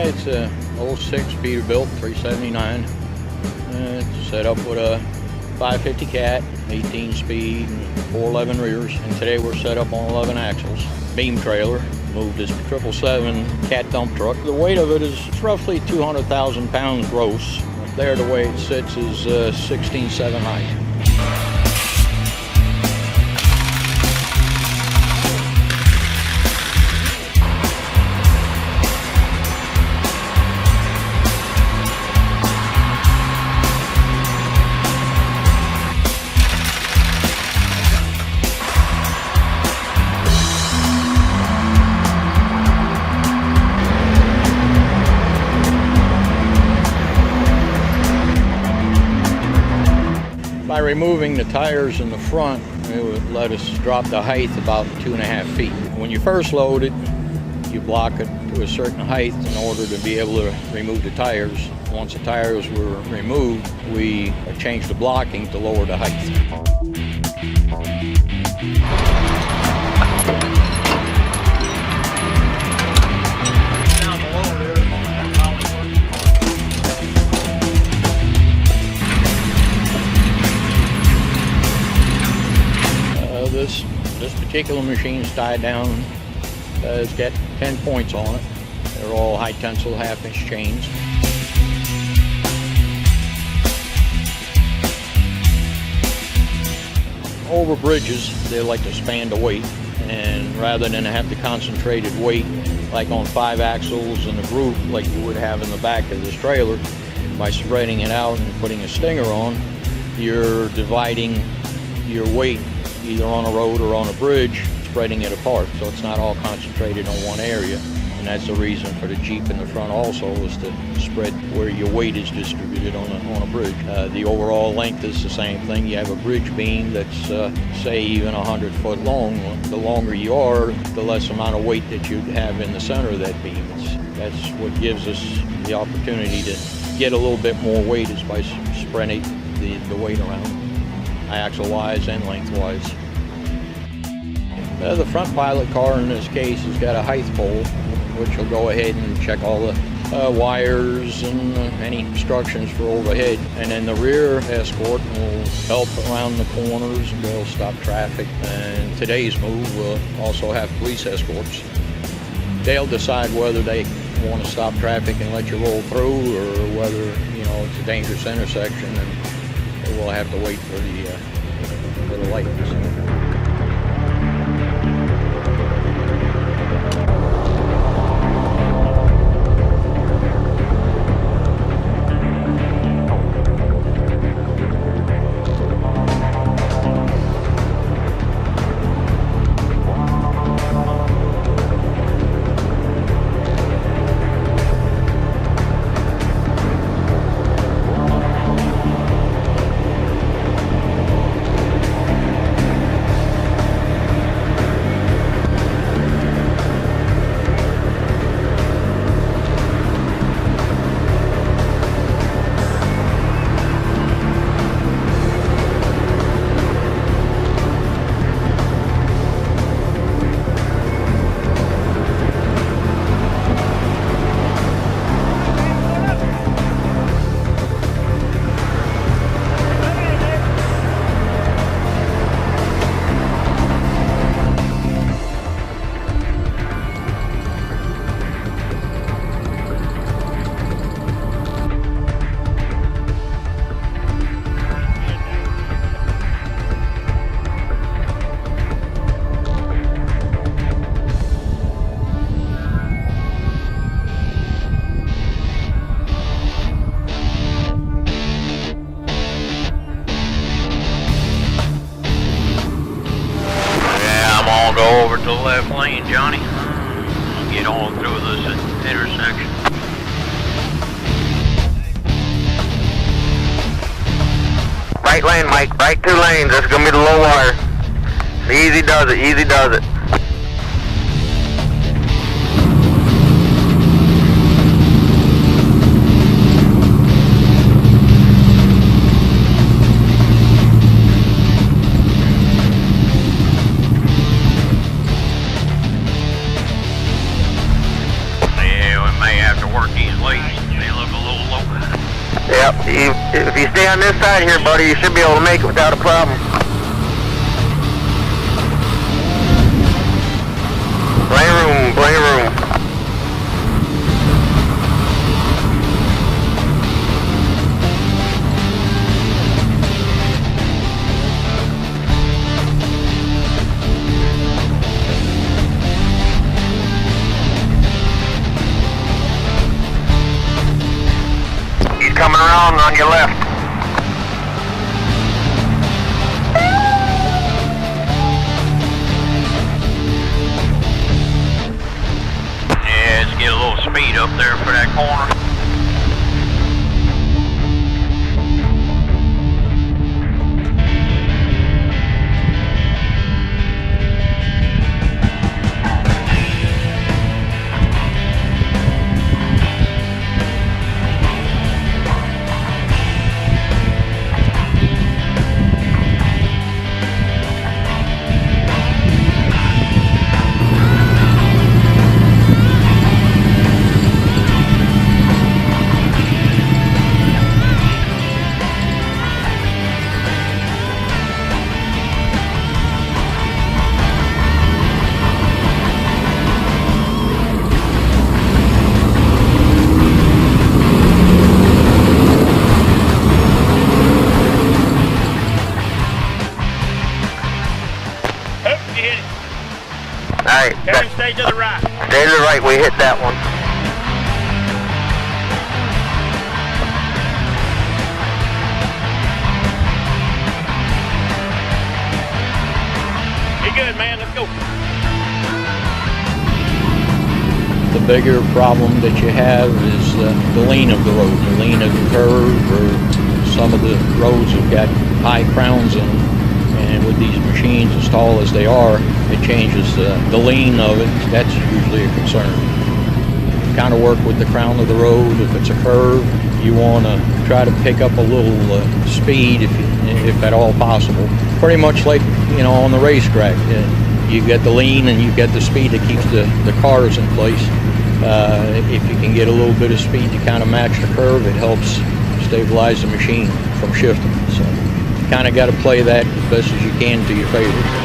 It's a 06 Peterbilt 379. It's set up with a 550 cat, 18 speed, and 411 rears. And today we're set up on 11 axles. Beam trailer. Moved this 777 cat dump truck. The weight of it is roughly 200,000 pounds gross. Up there, the way it sits is 16.7 height. By removing the tires in the front, it would let us drop the height about 2.5 feet. When you first load it, you block it to a certain height in order to be able to remove the tires. Once the tires were removed, we changed the blocking to lower the height. This particular machine's tied down. It's got 10 points on it. They're all high tensile 1/2 inch chains. Over bridges, they like to span the weight, and rather than have the concentrated weight like on 5 axles in a group like you would have in the back of this trailer, by spreading it out and putting a stinger on, you're dividing your weight either on a road or on a bridge, spreading it apart, so it's not all concentrated on one area. And that's the reason for the Jeep in the front also, is to spread where your weight is distributed on a bridge. The overall length is the same thing. You have a bridge beam that's say even 100 foot long. The longer you are, the less amount of weight that you have in the center of that beam. That's what gives us the opportunity to get a little bit more weight, is by spreading the weight around, axle-wise and lengthwise. The front pilot car in this case has got a height pole, which will go ahead and check all the wires and any instructions for overhead. And then the rear Escort will help around the corners, will stop traffic. And today's move will also have police escorts. They'll decide whether they want to stop traffic and let you roll through, or whether, it's a dangerous intersection and we'll have to wait for the lights. Go over to the left lane, Johnny. Get on through this intersection. Right lane, Mike. Right 2 lanes. That's gonna be the low wire. Easy does it. Easy does it. may have to work these weights. They look a little low. Yep, if you stay on this side here, buddy, you should be able to make it without a problem. Plenty of room, plenty of room. Coming around on your left. Yeah, let's get a little speed up there for that corner. Alright. Stay to the right. Stay to the right, we hit that one. You're good, man. Let's go. The bigger problem that you have is the lean of the road, the lean of the curve, or some of the roads have got high crowns in them. And with these machines as tall as they are, it changes the lean of it. That's usually a concern. Kind of work with the crown of the road. If it's a curve, you want to try to pick up a little speed if at all possible. Pretty much like, you know, on the racetrack. You get the lean and you get the speed that keeps the cars in place. If you can get a little bit of speed to kind of match the curve, it helps stabilize the machine from shifting. So kind of got to play that as best as you can to your favor.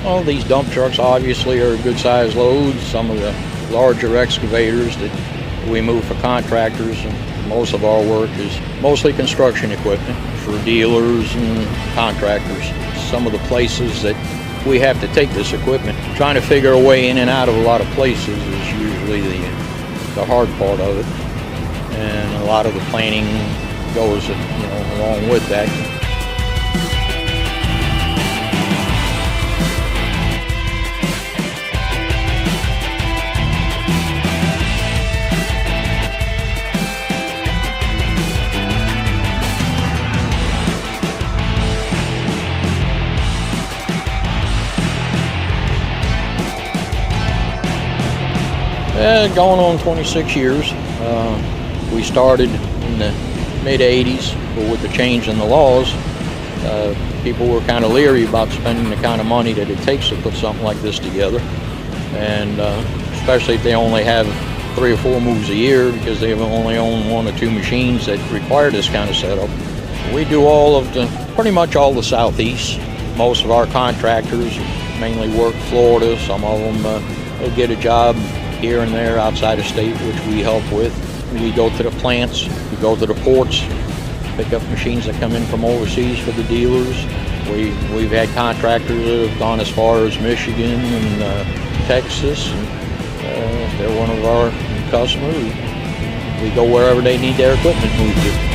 Well, these dump trucks obviously are good sized loads. Some of the larger excavators that we move for contractors, and most of our work is mostly construction equipment for dealers and contractors. Some of the places that we have to take this equipment, trying to figure a way in and out of a lot of places is usually the hard part of it, and a lot of the planning goes, along with that. Going on 26 years. We started in the mid-'80s, but with the change in the laws, people were kind of leery about spending the kind of money that it takes to put something like this together, and especially if they only have 3 or 4 moves a year, because they only own 1 or 2 machines that require this kind of setup. We do pretty much all the Southeast. Most of our contractors mainly work Florida. Some of them will get a job here and there outside of state, which we help with. We go to the plants, we go to the ports, pick up machines that come in from overseas for the dealers. We've had contractors that have gone as far as Michigan and Texas, and they're one of our customers. We go wherever they need their equipment moved to.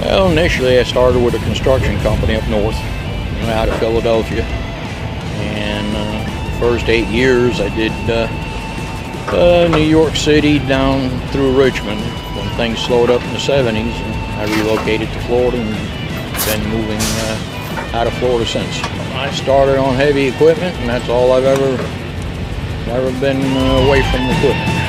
Well, initially I started with a construction company up north, out of Philadelphia, and the first 8 years I did New York City down through Richmond. When things slowed up in the 70s, I relocated to Florida and been moving out of Florida since. I started on heavy equipment, and that's all I've ever been away from equipment.